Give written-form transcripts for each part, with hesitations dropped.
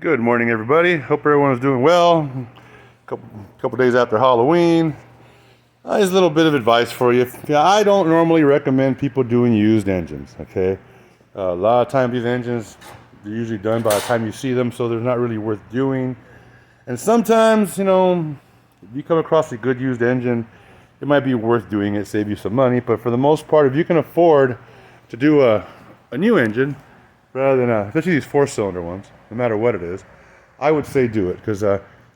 Good morning, everybody. Hope everyone is doing well. Couple days after Halloween. Just a little bit of advice for you. I don't normally recommend people doing used engines, okay? A lot of times these engines, they're usually done by the time you see them, so they're not really worth doing. And sometimes, if you come across a good used engine, it might be worth doing it, save you some money. But for the most part, if you can afford to do a new engine, rather than especially these 4-cylinder ones, no matter what it is, I would say do it, because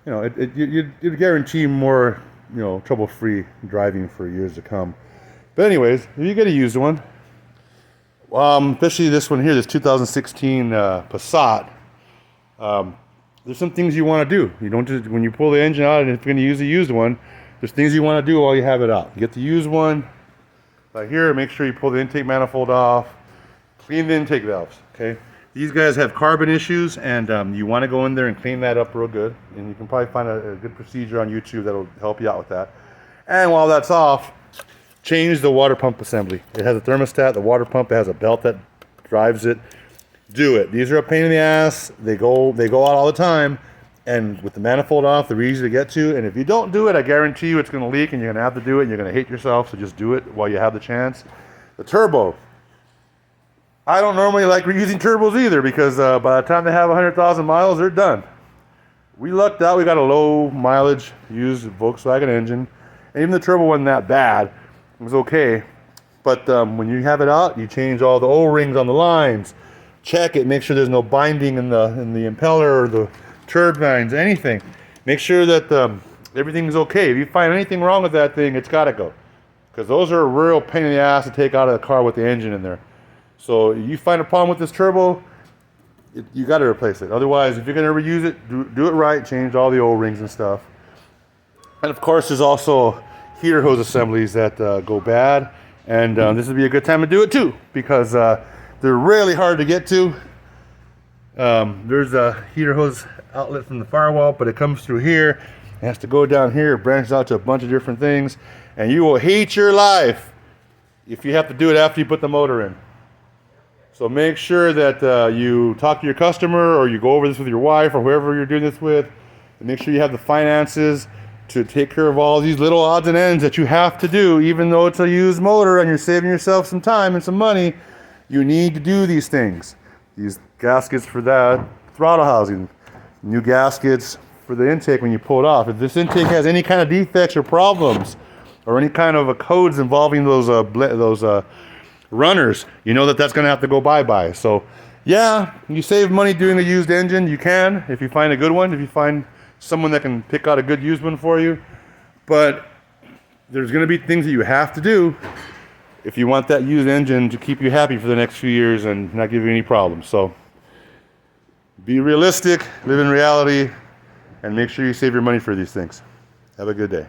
you'd guarantee more trouble-free driving for years to come. But anyways, if you get a used one, especially this one here, this 2016 Passat, there's some things you want to do. You don't just, when you pull the engine out and if you're going to use a used one, there's things you want to do while you have it out. Get the used one right here. Make sure you pull the intake manifold off. Clean the intake valves, okay? These guys have carbon issues, and you want to go in there and clean that up real good. And you can probably find a good procedure on YouTube that'll help you out with that. And while that's off, change the water pump assembly. It has a thermostat, the water pump, it has a belt that drives it. Do it. These are a pain in the ass. They go out all the time. And with the manifold off, they're easy to get to. And if you don't do it, I guarantee you it's going to leak, and you're going to have to do it, and you're going to hate yourself. So just do it while you have the chance. The turbo. I don't normally like reusing turbos either, because by the time they have 100,000 miles, they're done. We lucked out. We got a low mileage used Volkswagen engine. And even the turbo wasn't that bad. It was okay. But when you have it out, you change all the O-rings on the lines. Check it. Make sure there's no binding in the impeller or the turbines, anything. Make sure that everything's okay. If you find anything wrong with that thing, it's got to go. Because those are a real pain in the ass to take out of the car with the engine in there. So you find a problem with this turbo, you got to replace it. Otherwise, if you're going to reuse it, do it right. Change all the O-rings and stuff. And of course, there's also heater hose assemblies that go bad. And this would be a good time to do it too, because they're really hard to get to. There's a heater hose outlet from the firewall, but it comes through here. It has to go down here, branches out to a bunch of different things. And you will hate your life if you have to do it after you put the motor in. So make sure that you talk to your customer, or you go over this with your wife or whoever you're doing this with, and make sure you have the finances to take care of all these little odds and ends that you have to do. Even though it's a used motor and you're saving yourself some time and some money, you need to do these things. These gaskets for that, throttle housing, new gaskets for the intake when you pull it off. If this intake has any kind of defects or problems, or any kind of codes involving those runners, you know that's going to have to go bye-bye. So yeah, you save money doing a used engine. You can, if you find a good one, if you find someone that can pick out a good used one for you. But there's going to be things that you have to do if you want that used engine to keep you happy for the next few years and not give you any problems. So be realistic, live in reality, and make sure you save your money for these things. Have a good day.